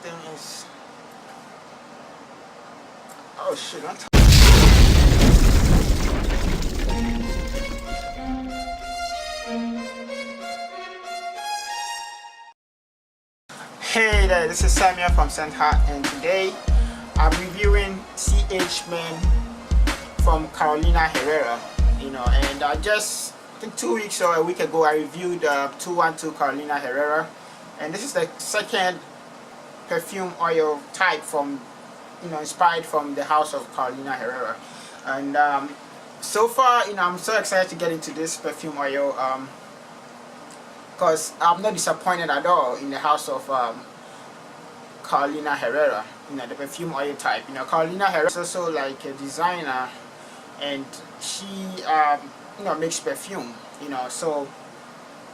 thing is, oh shit, don't Hey there, this is Samuel from Scenthack, and today I'm reviewing CH Men from Carolina Herrera. And I think 2 weeks or a week ago I reviewed 212 Carolina Herrera, and this is the second perfume oil type from inspired from the house of Carolina Herrera. And so far, I'm so excited to get into this perfume oil because I'm not disappointed at all in the house of Carolina Herrera, the perfume oil type. Carolina Herrera is also like a designer, and she makes perfume. So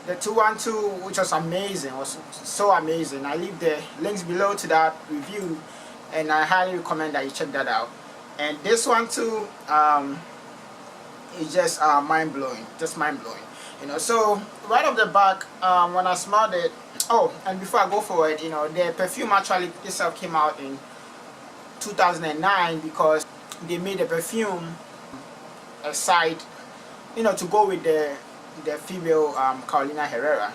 the 212, which was amazing, was so amazing. I leave the links below to that review, and I highly recommend that you check that out. And this one too is just mind-blowing, So right off the back, when I smelled it, and before I go forward, the perfume actually itself came out in 2009 because they made the perfume aside, to go with the female Carolina Herrera.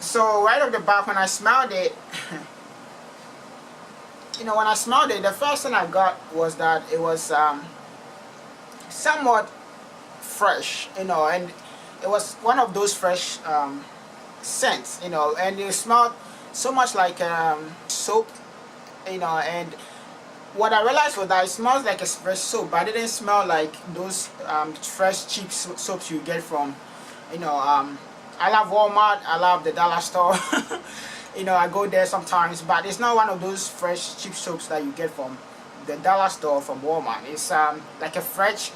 So right off the back, when I smelled it, the first thing I got was that it was somewhat fresh, and it was one of those fresh scents, and it smelled so much like soap, and what I realized was that it smells like a fresh soap, but it didn't smell like those fresh cheap soaps you get from, I love Walmart, I love the dollar store. I go there sometimes, but it's not one of those fresh cheap soaps that you get from the dollar store, from Walmart. It's like a fresh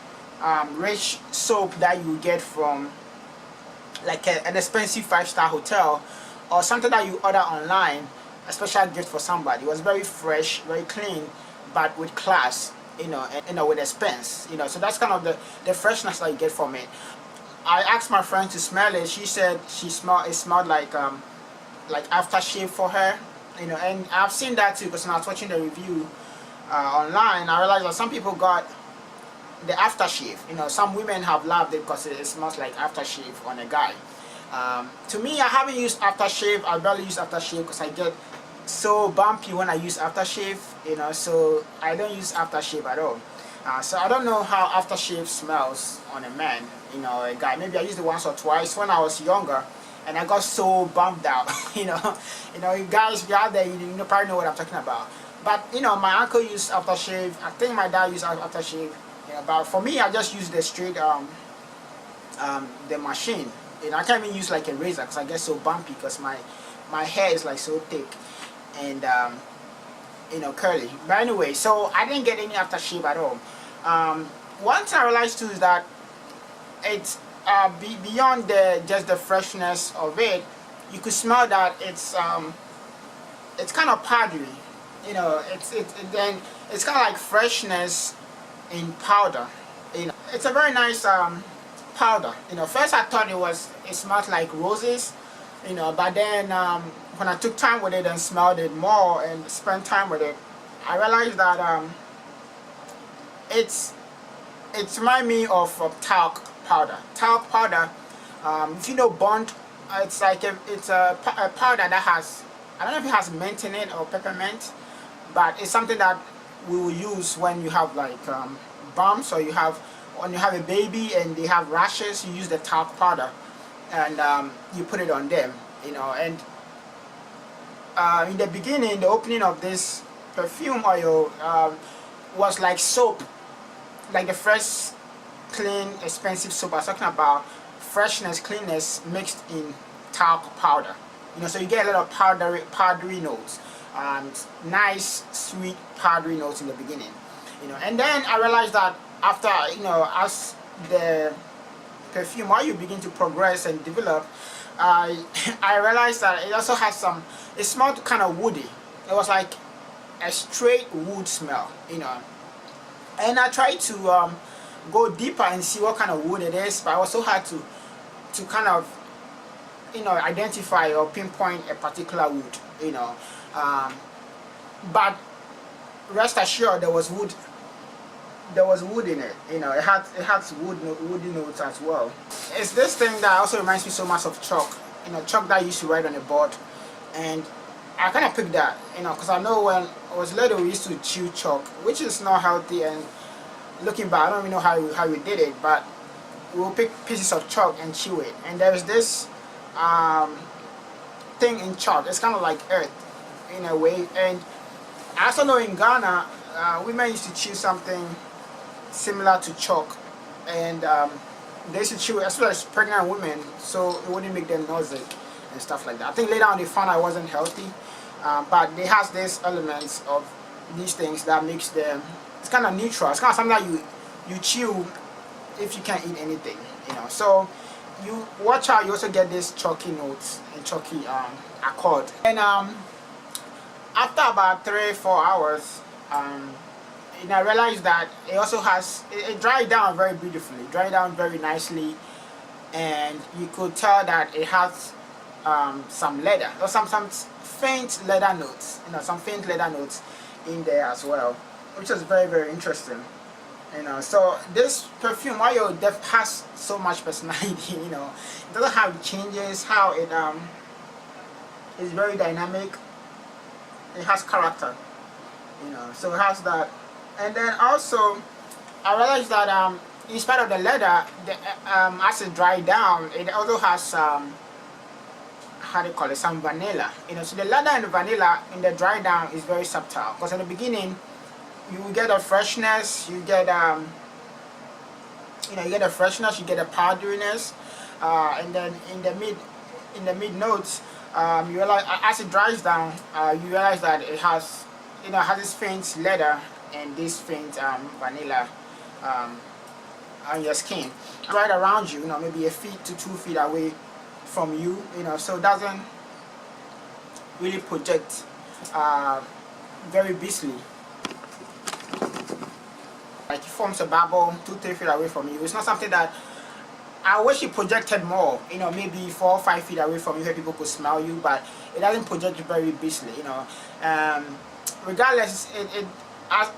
rich soap that you get from like an expensive 5-star hotel, or something that you order online, a special gift for somebody. It was very fresh, very clean, but with class, and with expense, so that's kind of the freshness that you get from it. I asked my friend to smell it. She said it smelled like aftershave for her, and I've seen that too, because when I was watching the review online, I realized that some people got the aftershave. Some women have loved it because it smells like aftershave on a guy. To me, I haven't used aftershave. I barely use aftershave because I get so bumpy when I use aftershave, so I don't use aftershave at all. So I don't know how aftershave smells on a man, a guy. Maybe I used it once or twice when I was younger, and I got so bummed out. You guys, if you're out there, you probably know what I'm talking about. But my uncle used aftershave. I think my dad used aftershave. But for me, I just use the straight the machine. I can't even use like a razor because I get so bumpy because my hair is like so thick and curly. But anyway, so I didn't get any aftershave at all. One thing I realized too is that it's beyond just the freshness of it. You could smell that it's kind of powdery. It's kind of like freshness in powder. It's a very nice powder. First I thought it smelled like roses, but then when I took time with it and smelled it more and spent time with it, I realized that it reminds me of talc powder. Talc powder, if you know Bond, it's like a powder that has, I don't know if it has mint in it or peppermint, but it's something that we will use when you have like bumps, or when you have a baby and they have rashes. You use the talc powder and you put it on them, and in the beginning, the opening of this perfume oil was like soap, like the fresh, clean, expensive soap I was talking about. Freshness, cleanness mixed in talc powder, so you get a lot of powdery notes, nice sweet powdery notes in the beginning, and then I realized that after, as the perfume oil begin to progress and develop, I realized that it also has it smelled kind of woody. It was like a straight wood smell, and I tried to go deeper and see what kind of wood it is, but I also had to kind of identify or pinpoint a particular wood, but rest assured there was wood in it. It had woody notes as well. It's this thing that also reminds me so much of chalk. Chalk that I used to write on the board, and I kind of picked that, because I know when I was little we used to chew chalk, which is not healthy. And looking back, I don't even know how we did it, but we'll pick pieces of chalk and chew it. And there's this thing in chalk. It's kind of like earth in a way. And I also know in Ghana, women used to chew something similar to chalk, and they used to chew, especially as pregnant women, so it wouldn't make them nauseous and stuff like that. I think later on they found out it wasn't healthy, but it has these elements of these things that makes them, it's kind of neutral. It's kind of something that you chew if you can't eat anything, So you watch out, you also get these chalky notes and chalky accord. And after about 3-4 hours, I realized that it also has, it dried down very beautifully, dried down very nicely, and you could tell that it has some leather, or some faint leather notes, some faint leather notes in there as well, which is very, very interesting. So this perfume oil has so much personality. It doesn't have changes, how it is very dynamic. It has character, so it has that. And then also I realized that in spite of the leather, as it dried down, it also has how do you call it, some vanilla. So the leather and the vanilla in the dry down is very subtle, because in the beginning you get a freshness, you get you get a freshness, you get a powderiness, and then in the mid notes, you realize as it dries down, you realize that it has has this faint leather and this faint vanilla on your skin, right around you, maybe 1 feet to 2 feet away from you, so it doesn't really project very beastly. Like it forms a bubble 2-3 feet away from you. It's not something that I wish it projected more, maybe 4 or 5 feet away from you where people could smell you, but it doesn't project very beastly, regardless,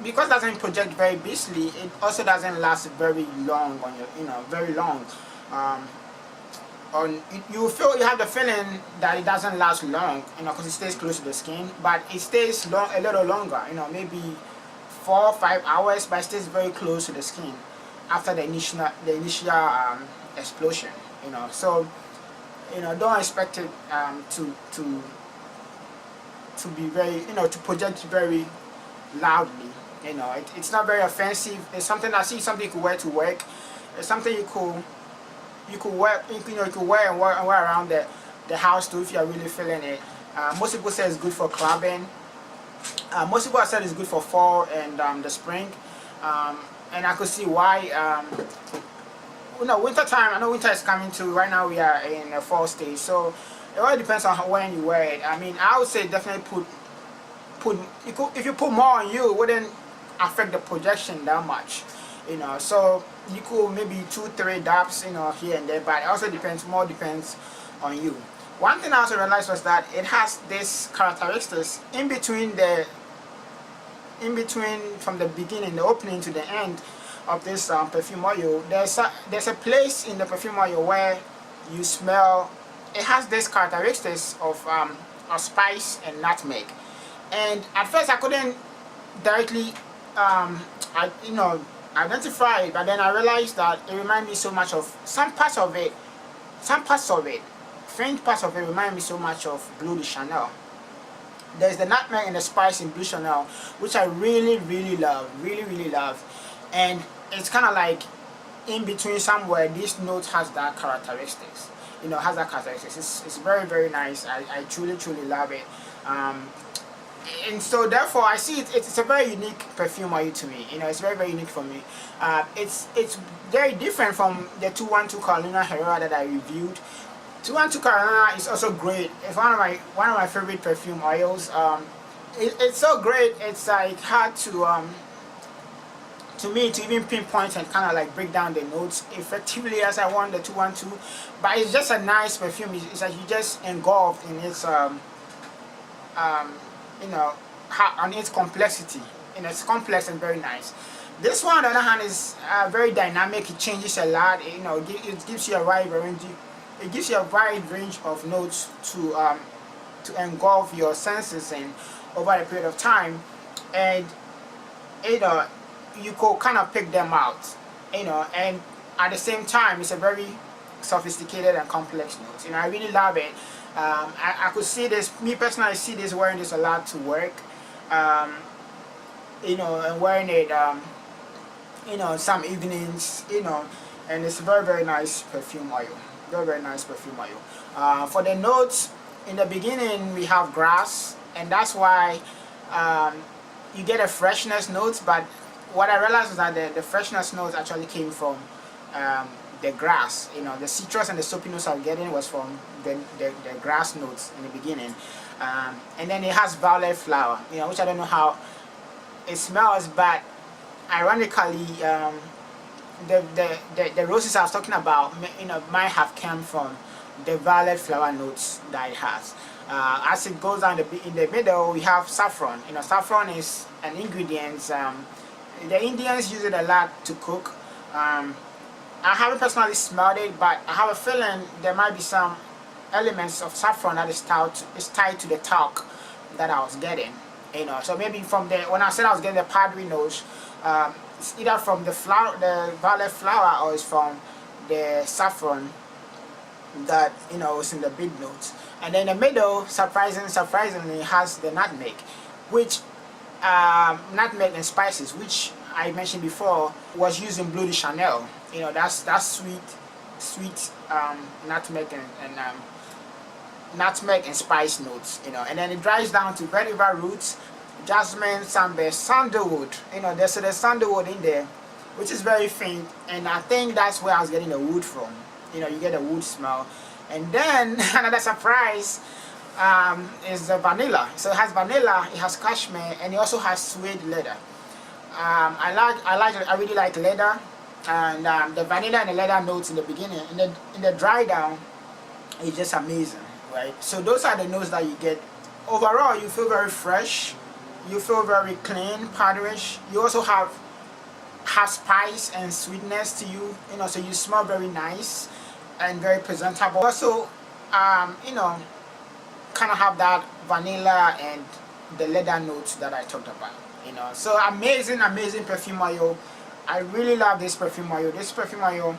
because it doesn't project very beastly, it also doesn't last very long on your, very long. You have the feeling that it doesn't last long, because it stays close to the skin, but it stays a little longer, maybe 4 or 5 hours, but it stays very close to the skin after the initial explosion, So, don't expect it to be very, to project very loudly. It's not very offensive. It's something something you could wear to work. It's something you could wear, you could wear and wear around the house too if you are really feeling it. Most people say it's good for clubbing. Most people have said it's good for fall and the spring, and I could see why. Winter time. I know winter is coming too. Right now we are in a fall stage, so it all depends on when you wear it. I mean, I would say definitely if you put more on you, it wouldn't affect the projection that much, So you could maybe 2-3 dabs, here and there, but it also depends on you. One thing I also realized was that it has this characteristics in between from the beginning, the opening to the end of this perfume oil. There's a place in the perfume oil where you smell. It has this characteristics of spice and nutmeg. And at first I couldn't directly identify it, but then I realized that it reminded me so much of faint parts of it remind me so much of Blue de Chanel. There's the nutmeg and the spice in Blue Chanel, which I really, really love, and it's kind of like in between somewhere. This note has that characteristics, It's very, very nice. I truly, truly love it. And so therefore I see it's a very unique perfume oil to me. It's very, very unique for me. It's very different from the 212 Carolina Herrera that I reviewed. 212 Carolina is also great. It's one of my favorite perfume oils. It's so great. It's like hard to me to even pinpoint and kind of like break down the notes effectively as I want the 212. But it's just a nice perfume. It's like you just engulfed in its you know, on its complexity. You know, it's complex and very nice. This one, on the other hand, is very dynamic. It changes a lot. You know, it gives you a wide range. It gives you a wide range of notes to engulf your senses in over a period of time, and you know, you could kind of pick them out. You know, and at the same time, it's a very sophisticated and complex note. You know, I really love it. I could see this. Me personally, I see this wearing this a lot to work. You know, and wearing it. You know, some evenings, you know, and it's very nice perfume oil. Very nice perfume oil. For the notes, in the beginning we have grass, and that's why you get a freshness notes. But what I realized is that the freshness notes actually came from the grass. You know, the citrus and the soapy notes I was getting was from the grass notes in the beginning. And then it has violet flower, you know, which I don't know how it smells, but ironically, the roses I was talking about, you know, might have come from the violet flower notes that it has. As it goes down in the middle, we have saffron. You know, saffron is an ingredient. The Indians use it a lot to cook. I haven't personally smelled it, but I have a feeling there might be some elements of saffron that is tied to the talc that I was getting. You know, so maybe from when I said I was getting the powdery notes, it's either from the violet flower, or it's from the saffron that, you know, was in the big notes. And then in the middle, surprisingly, has the nutmeg, which nutmeg and spices, which I mentioned before was used in Bleu de Chanel. You know, that's sweet nutmeg and nutmeg and spice notes. You know, and then it dries down to vetiver roots, jasmine, sambac, sandalwood. You know, there's sandalwood in there, which is very faint, and I think that's where I was getting the wood from. You know, you get a wood smell. And then another surprise is the vanilla. So it has vanilla, it has cashmere, and it also has suede leather. I really like leather, and the vanilla and the leather notes in the beginning, in the dry down, it's just amazing, right? So those are the notes that you get. Overall, you feel very fresh. You feel very clean, powderish. You also have spice and sweetness to you. You know, so you smell very nice and very presentable. Also, you know, kind of have that vanilla and the leather notes that I talked about. You know, so amazing perfume oil. I really love this perfume oil. This perfume oil,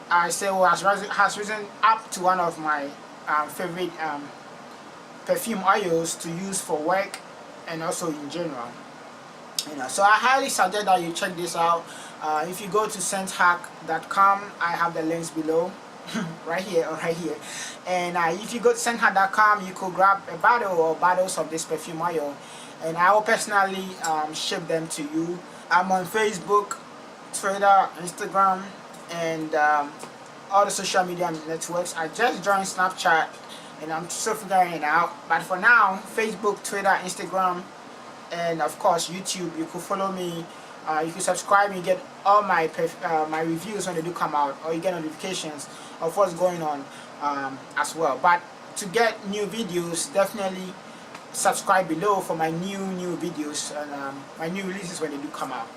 I say, has risen up to one of my favorite perfume oils to use for work and also in general. You know, so I highly suggest that you check this out. If you go to Scenthack.com, I have the links below, right here. And if you go to Scenthack.com, you could grab a bottle or bottles of this perfume oil, and I will personally ship them to you. I'm on Facebook, Twitter, Instagram, and all the social media networks. I just joined Snapchat, and I'm still figuring it out. But for now, Facebook, Twitter, Instagram, and of course YouTube. You could follow me. You can subscribe and get all my my reviews when they do come out, or you get notifications of what's going on as well. But to get new videos, definitely subscribe below for my new videos and my new releases when they do come out.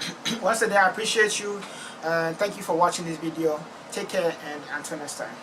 Once again, I appreciate you. Thank you for watching this video. Take care, and until next time.